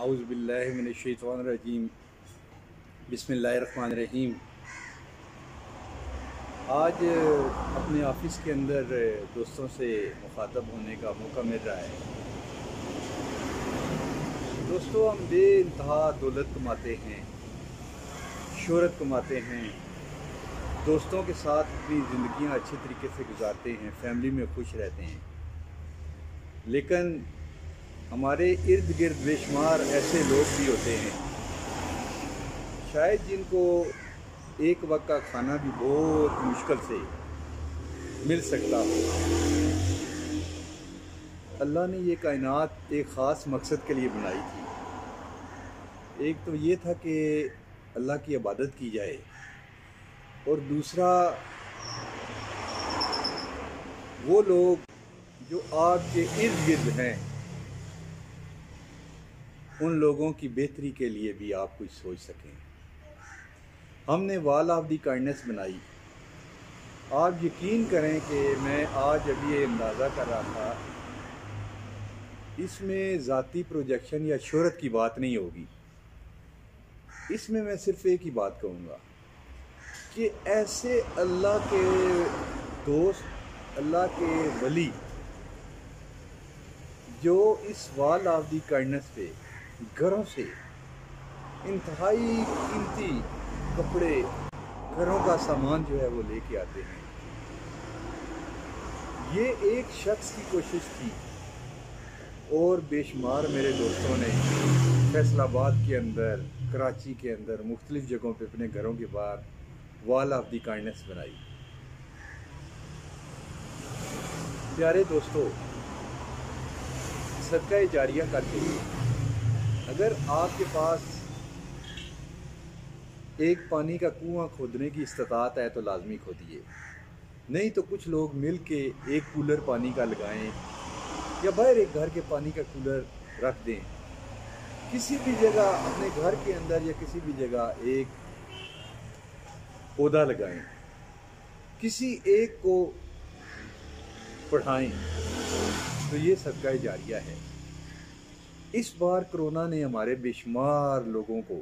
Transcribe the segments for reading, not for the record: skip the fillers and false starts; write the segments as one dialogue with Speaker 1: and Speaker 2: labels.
Speaker 1: औज़ु बिल्लाहि मिनश्शैतानिर्रजीम बिस्मिल्लाहिर्रहमानिर्रहीम। आज अपने ऑफ़िस के अंदर दोस्तों से मुखातब होने का मौका मिल रहा है। दोस्तों, हम बेइंतहा दौलत कमाते हैं, शोहरत कमाते हैं, दोस्तों के साथ अपनी ज़िंदगियां अच्छे तरीके से गुजारते हैं, फैमिली में खुश रहते हैं, लेकिन हमारे इर्द गिर्द बेशुमार ऐसे लोग भी होते हैं शायद जिनको एक वक्त का खाना भी बहुत मुश्किल से मिल सकता हो। अल्लाह ने ये कायनात एक ख़ास मकसद के लिए बनाई थी। एक तो ये था कि अल्लाह की इबादत की जाए, और दूसरा वो लोग जो आपके इर्द गिर्द हैं उन लोगों की बेहतरी के लिए भी आप कुछ सोच सकें। हमने वॉल ऑफ दी काइंडनेस बनाई। आप यकीन करें कि मैं आज अभी ये अंदाज़ा कर रहा था, इसमें ज़ाती प्रोजेक्शन या शोहरत की बात नहीं होगी। इसमें मैं सिर्फ एक ही बात कहूँगा कि ऐसे अल्लाह के दोस्त, अल्लाह के वली जो इस वॉल ऑफ दी काइंडनेस पे घरों से इंतहाई कीमती कपड़े, घरों का सामान जो है वो लेके आते हैं। ये एक शख्स की कोशिश थी, और बेशुमार मेरे दोस्तों ने फैसलाबाद के अंदर, कराची के अंदर, मुख्तलिफ जगहों पे अपने घरों के बाहर वॉल ऑफ दी काइंडनेस बनाई। प्यारे दोस्तों, सदका जारिया करते हैं। अगर आपके पास एक पानी का कुआं खोदने की इस्तात है तो लाजमी खोदिए, नहीं तो कुछ लोग मिल के एक कूलर पानी का लगाएं, या बाहर एक घर के पानी का कूलर रख दें। किसी भी जगह अपने घर के अंदर या किसी भी जगह एक पौधा लगाएं, किसी एक को पढ़ाएं, तो ये सदका जारिया है। इस बार कोरोना ने हमारे बेशुमार लोगों को,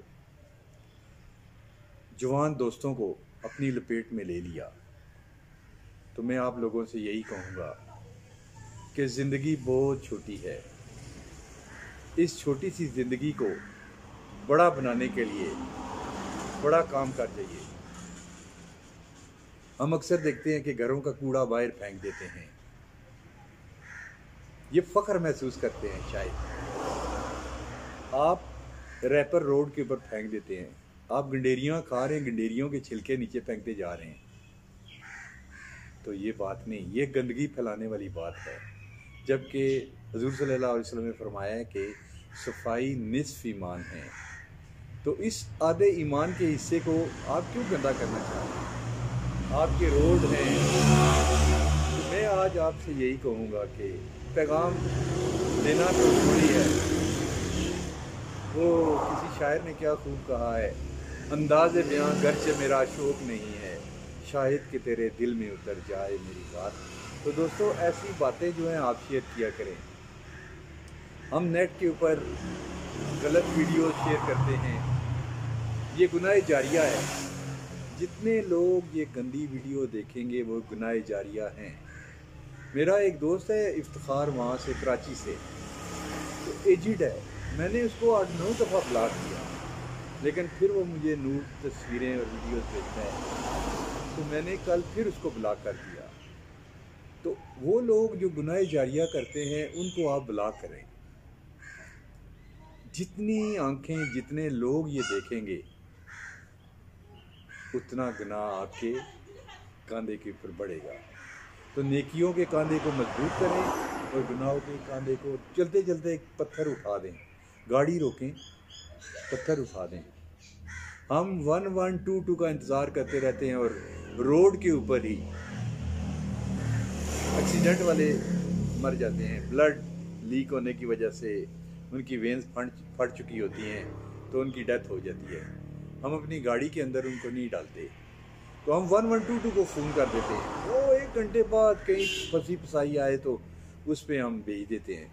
Speaker 1: जवान दोस्तों को अपनी लपेट में ले लिया। तो मैं आप लोगों से यही कहूँगा कि ज़िंदगी बहुत छोटी है। इस छोटी सी ज़िंदगी को बड़ा बनाने के लिए बड़ा काम कर जाइए। हम अक्सर देखते हैं कि घरों का कूड़ा बाहर फेंक देते हैं, ये फ़ख्र महसूस करते हैं। शायद आप रैपर रोड के ऊपर फेंक देते हैं, आप गंडेरियाँ खा रहे हैं, गंडेरियों के छिलके नीचे फेंकते जा रहे हैं, तो ये बात नहीं, ये गंदगी फैलाने वाली बात है। जबकि हुज़ूर सल्लल्लाहु अलैहि वसल्लम ने फरमाया है कि सफाई निस्फ़ ईमान है। तो इस आधे ईमान के हिस्से को आप क्यों गंदा करना चाहते हैं? आपके रोड हैं। तो मैं आज आपसे यही कहूँगा कि पैगाम देना तो थोड़ी है। वो किसी शायर ने क्या खूब कहा है, अंदाज़े बयां गर्चे मेरा शौक नहीं है, शायद कि तेरे दिल में उतर जाए मेरी बात। तो दोस्तों, ऐसी बातें जो हैं आप शेयर किया करें। हम नेट के ऊपर गलत वीडियो शेयर करते हैं, ये गुनाह जारिया है। जितने लोग ये गंदी वीडियो देखेंगे वो गुनाह जारिया हैं। मेरा एक दोस्त है इफ्तिखार, वहाँ से कराची से, तो एजिड है। मैंने उसको 8-9 दफ़ा ब्लॉक किया, लेकिन फिर वो मुझे नूट तस्वीरें और वीडियोस भेजता है, तो मैंने कल फिर उसको ब्लॉक कर दिया। तो वो लोग जो गुनाह जारिया करते हैं उनको आप ब्लॉक करें। जितनी आंखें, जितने लोग ये देखेंगे, उतना गुनाह आपके कांधे के ऊपर बढ़ेगा। तो नेकियों के कांधे को मजबूत करें और गुनाहों के कांधे को चलते चलते एक पत्थर उठा दें, गाड़ी रोकें, पत्थर उठा दें। हम 1122 का इंतज़ार करते रहते हैं और रोड के ऊपर ही एक्सीडेंट वाले मर जाते हैं। ब्लड लीक होने की वजह से उनकी वेंस फट चुकी होती हैं, तो उनकी डेथ हो जाती है। हम अपनी गाड़ी के अंदर उनको नहीं डालते, तो हम 1122 को फ़ोन कर देते हैं। वो 1 घंटे बाद कहीं फंसी फसाई आए तो उस पर हम भेज देते हैं।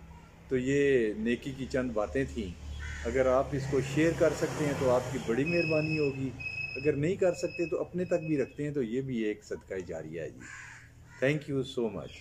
Speaker 1: तो ये नेकी की चंद बातें थीं اگر آپ اس کو شیئر کر سکتے ہیں تو آپ کی بڑی مہربانی ہوگی، اگر نہیں کر سکتے تو اپنے تک بھی رکھتے ہیں تو یہ بھی ایک صدقہ جاریہ ہے جی۔ Thank you so much.